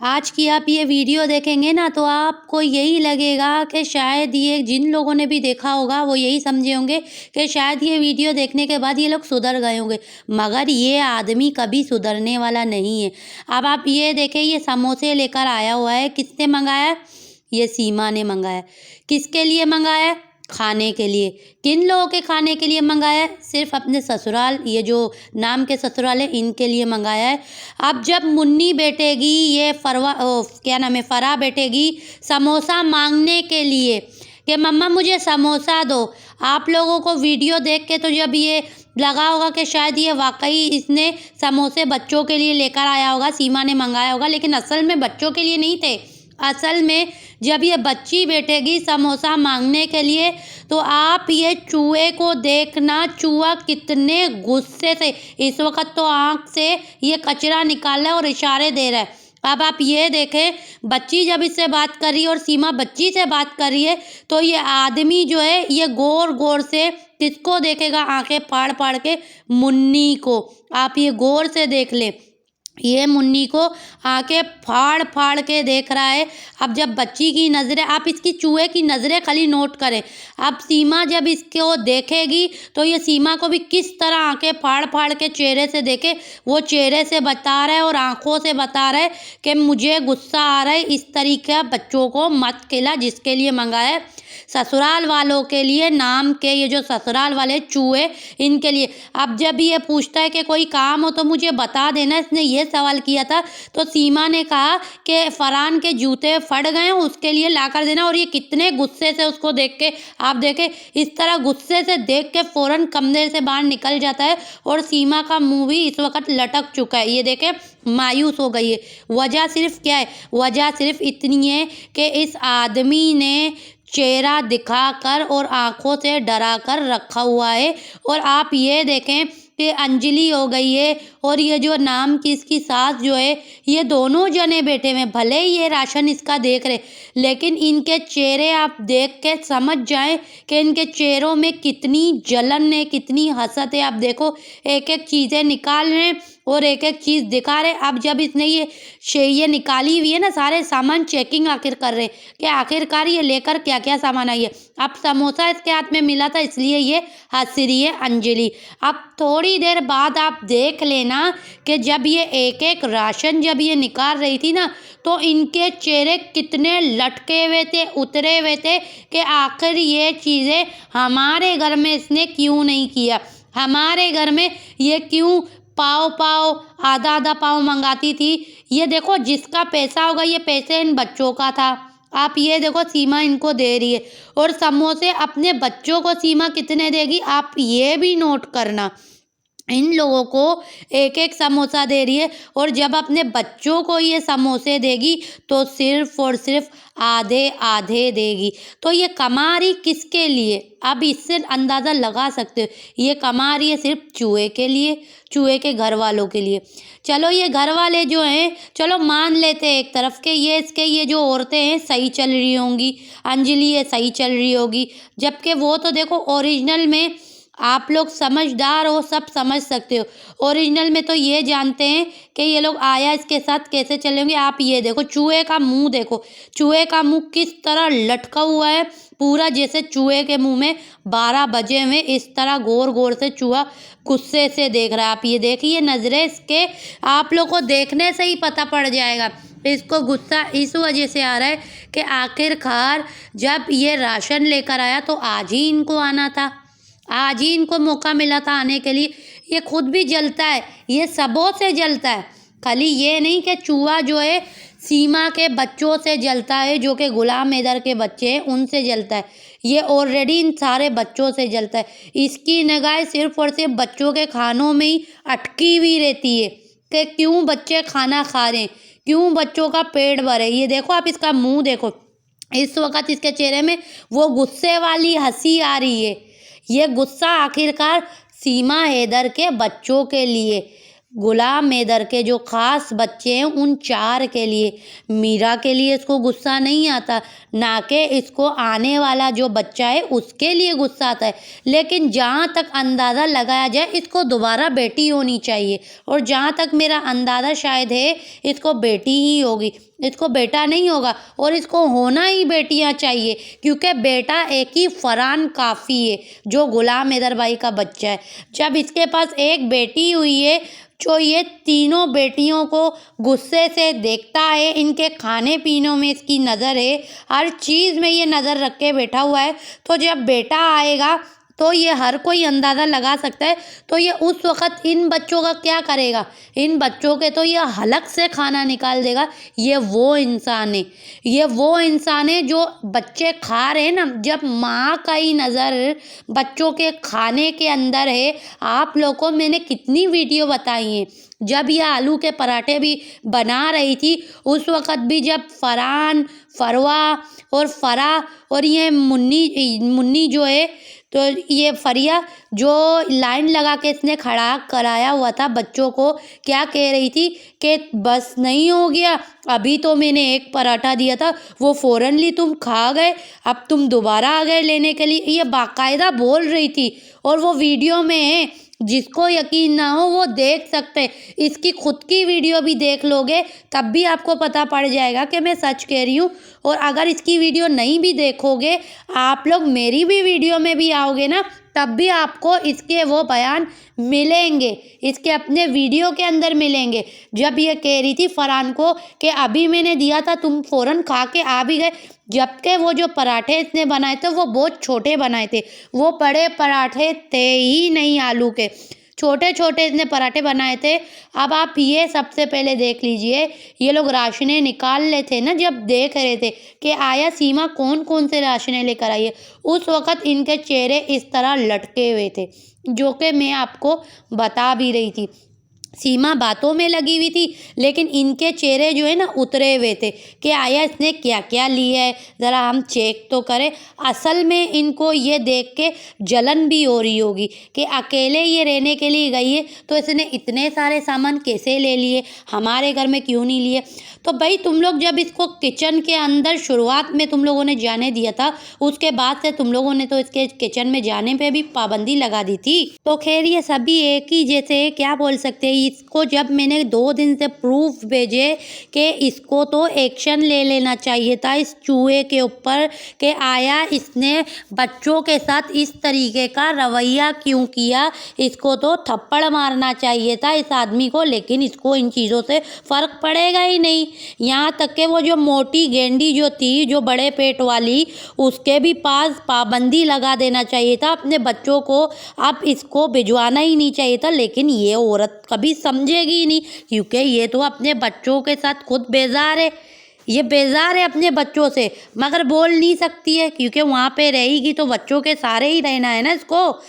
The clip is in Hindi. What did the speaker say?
आज की आप ये वीडियो देखेंगे ना तो आपको यही लगेगा कि शायद ये जिन लोगों ने भी देखा होगा वो यही समझे होंगे कि शायद ये वीडियो देखने के बाद ये लोग सुधर गए होंगे, मगर ये आदमी कभी सुधरने वाला नहीं है। अब आप ये देखें, ये समोसे लेकर आया हुआ है, किसने मंगाया है? ये सीमा ने मंगाया। किसके लिए मंगाया? खाने के लिए। किन लोगों के खाने के लिए मंगाया है? सिर्फ अपने ससुराल, ये जो नाम के ससुराल है इनके लिए मंगाया है। अब जब मुन्नी बैठेगी, ये क्या नाम है, फराह बैठेगी समोसा मांगने के लिए कि मम्मा मुझे समोसा दो। आप लोगों को वीडियो देख के तो जब ये लगा होगा कि शायद ये वाकई इसने समोसे बच्चों के लिए लेकर आया होगा, सीमा ने मंगाया होगा, लेकिन असल में बच्चों के लिए नहीं थे। असल में जब ये बच्ची बैठेगी समोसा मांगने के लिए तो आप ये चूहे को देखना, चूहा कितने गुस्से से, इस वक्त तो आंख से ये कचरा निकाल रहा है और इशारे दे रहा है। अब आप ये देखें, बच्ची जब इससे बात कर रही है और सीमा बच्ची से बात कर रही है तो ये आदमी जो है ये गौर गौर से किसको देखेगा? आंखें फाड़ फाड़ के मुन्नी को। आप ये गौर से देख ले, ये मुन्नी को आंखें फाड़ फाड़ के देख रहा है। अब जब बच्ची की नज़रें, आप इसकी चूहे की नज़रें खाली नोट करें। अब सीमा जब इसको देखेगी तो ये सीमा को भी किस तरह आंखें फाड़ फाड़ के चेहरे से देखे, वो चेहरे से बता रहा है और आंखों से बता रहा है कि मुझे गुस्सा आ रहा है, इस तरीके बच्चों को मत खिला जिसके लिए मंगाया है। ससुराल वालों के लिए, नाम के ये जो ससुराल वाले चूहे, इनके लिए। अब जब ये पूछता है कि कोई काम हो तो मुझे बता देना, इसने ये सवाल किया था तो सीमा ने कहा कि फरहान के जूते फट गए हैं उसके लिए ला कर देना। और ये कितने गुस्से से उसको देख के, आप देखें, इस तरह गुस्से से देख के फ़ौरन कमरे से बाहर निकल जाता है और सीमा का मुंह भी इस वक्त लटक चुका है। ये देखें, मायूस हो गई है। वजह सिर्फ क्या है? वजह सिर्फ इतनी है कि इस आदमी ने चेहरा दिखाकर और आंखों से डरा कर रखा हुआ है। और आप ये देखें कि अंजलि हो गई है और ये जो नाम की इसकी सास जो है, ये दोनों जने बैठे हुए हैं। भले ही ये राशन इसका देख रहे, लेकिन इनके चेहरे आप देख के समझ जाएं कि इनके चेहरों में कितनी जलन है, कितनी हसरत है। आप देखो, एक एक चीज़ें निकाल रहे हैं और एक एक चीज़ दिखा रहे। अब जब इसने ये निकाली हुई है ना, सारे सामान चेकिंग आखिर कर रहे हैं कि आखिरकार ये लेकर क्या क्या सामान आई है। अब समोसा इसके हाथ में मिला था इसलिए ये हंस रही है अंजलि। अब थोड़ी देर बाद आप देख लेना कि जब ये एक एक राशन जब ये निकाल रही थी ना तो इनके चेहरे कितने लटके हुए थे, उतरे हुए थे कि आखिर ये चीज़ें हमारे घर में इसने क्यों नहीं किया, हमारे घर में ये क्यों पाव पाव, आधा आधा पाव मंगाती थी। ये देखो, जिसका पैसा होगा ये पैसे इन बच्चों का था। आप ये देखो, सीमा इनको दे रही है और समोसे अपने बच्चों को सीमा कितने देगी आप ये भी नोट करना। इन लोगों को एक एक समोसा दे रही है और जब अपने बच्चों को ये समोसे देगी तो सिर्फ और सिर्फ आधे आधे देगी। तो ये कमा रही किसके लिए? अब इससे अंदाज़ा लगा सकते हो, ये कमा रही है सिर्फ चूहे के लिए, चूहे के घर वालों के लिए। चलो, ये घर वाले जो हैं, चलो मान लेते हैं एक तरफ के ये जो औरतें हैं सही चल रही होंगी, अंजलि ये सही चल रही होगी, जबकि वो तो देखो ओरिजिनल में, आप लोग समझदार हो, सब समझ सकते हो। ओरिजिनल में तो ये जानते हैं कि ये लोग आया इसके साथ कैसे चलेंगे। आप ये देखो, चूहे का मुंह देखो, चूहे का मुंह किस तरह लटका हुआ है, पूरा जैसे चूहे के मुंह में 12 बजे हुए, इस तरह गौर गौर से चूहा गुस्से से देख रहा है। आप ये देखिए नज़रें इसके, आप लोग को देखने से ही पता पड़ जाएगा इसको गुस्सा इस वजह से आ रहा है कि आखिरकार जब ये राशन लेकर आया तो आज ही इनको आना था, आज ही इनको मौका मिला था आने के लिए। ये खुद भी जलता है, ये सबों से जलता है, खाली ये नहीं कि चूहा जो है सीमा के बच्चों से जलता है, जो कि गुलाम हैदर के बच्चे हैं उनसे जलता है। ये ऑलरेडी इन सारे बच्चों से जलता है। इसकी निगाह सिर्फ और सिर्फ बच्चों के खानों में ही अटकी हुई रहती है कि क्यों बच्चे खाना खा रहे हैं, क्यों बच्चों का पेट भरे। ये देखो, आप इसका मुंह देखो, इस वक्त इसके चेहरे में वो गुस्से वाली हंसी आ रही है। ये गुस्सा आखिरकार सीमा हैदर के बच्चों के लिए, गुलाम हैदर के जो खास बच्चे हैं उन 4 के लिए। मीरा के लिए इसको गुस्सा नहीं आता, ना कि इसको आने वाला जो बच्चा है उसके लिए गुस्सा आता है। लेकिन जहाँ तक अंदाज़ा लगाया जाए इसको दोबारा बेटी होनी चाहिए, और जहाँ तक मेरा अंदाज़ा शायद है इसको बेटी ही होगी, इसको बेटा नहीं होगा। और इसको होना ही बेटियां चाहिए, क्योंकि बेटा एक ही फरहान काफ़ी है जो गुलाम हैदर भाई का बच्चा है। जब इसके पास एक बेटी हुई है जो ये तीनों बेटियों को गुस्से से देखता है, इनके खाने पीनों में इसकी नज़र है, हर चीज़ में ये नज़र रख के बैठा हुआ है। तो जब बेटा आएगा तो ये हर कोई अंदाज़ा लगा सकता है, तो ये उस वक़्त इन बच्चों का क्या करेगा? इन बच्चों के तो ये हलक से खाना निकाल देगा। ये वो इंसान है, ये वो इंसान है जो बच्चे खा रहे हैं ना, जब माँ का ही नज़र बच्चों के खाने के अंदर है। आप लोगों को मैंने कितनी वीडियो बताई हैं, जब ये आलू के पराठे भी बना रही थी उस वक़्त भी, जब फरहान, फरवा और फराह और ये मुन्नी जो है, तो ये फरिया जो लाइन लगा के इसने खड़ा कराया हुआ था बच्चों को, क्या कह रही थी कि बस नहीं हो गया, अभी तो मैंने एक पराठा दिया था वो फ़ौरनली तुम खा गए, अब तुम दोबारा आ गए लेने के लिए, ये बाकायदा बोल रही थी। और वो वीडियो में है, जिसको यकीन ना हो वो देख सकते हैं। इसकी खुद की वीडियो भी देख लोगे तब भी आपको पता पड़ जाएगा कि मैं सच कह रही हूँ। और अगर इसकी वीडियो नहीं भी देखोगे, आप लोग मेरी भी वीडियो में भी आओगे ना, तब भी आपको इसके वो बयान मिलेंगे, इसके अपने वीडियो के अंदर मिलेंगे। जब ये कह रही थी फरहान को कि अभी मैंने दिया था तुम फ़ौरन खा के आ भी गए, जबकि वो जो पराठे इसने बनाए थे वो बहुत छोटे बनाए थे, वो बड़े पराठे थे ही नहीं, आलू के छोटे छोटे इसने पराठे बनाए थे। अब आप ये सबसे पहले देख लीजिए, ये लोग राशनें निकाल ले थे ना, जब देख रहे थे कि आया सीमा कौन कौन से राशनें लेकर आई है, उस वक़्त इनके चेहरे इस तरह लटके हुए थे, जो कि मैं आपको बता भी रही थी। सीमा बातों में लगी हुई थी, लेकिन इनके चेहरे जो है ना उतरे हुए थे कि आया इसने क्या क्या लिया है, ज़रा हम चेक तो करें। असल में इनको ये देख के जलन भी हो रही होगी कि अकेले ये रहने के लिए गई है तो इसने इतने सारे सामान कैसे ले लिए, हमारे घर में क्यों नहीं लिए। तो भाई तुम लोग जब इसको किचन के अंदर शुरुआत में तुम लोगों ने जाने दिया था, उसके बाद से तुम लोगों ने तो इसके किचन में जाने पे भी पाबंदी लगा दी थी। तो खैर ये सभी एक ही जैसे क्या बोल सकते हैं, इसको जब मैंने 2 दिन से प्रूफ भेजे कि इसको तो एक्शन ले लेना चाहिए था इस चूहे के ऊपर, कि आया इसने बच्चों के साथ इस तरीके का रवैया क्यों किया, इसको तो थप्पड़ मारना चाहिए था इस आदमी को, लेकिन इसको इन चीज़ों से फ़र्क पड़ेगा ही नहीं। यहाँ तक कि वो जो मोटी गेंडी जो थी, जो बड़े पेट वाली, उसके भी पास पाबंदी लगा देना चाहिए था अपने बच्चों को, अब इसको भिजवाना ही नहीं चाहिए था। लेकिन ये औरत कभी समझेगी ही नहीं, क्योंकि ये तो अपने बच्चों के साथ खुद बेजार है, ये बेजार है अपने बच्चों से, मगर बोल नहीं सकती है क्योंकि वहाँ पे रहेगी तो बच्चों के सारे ही रहना है ना इसको।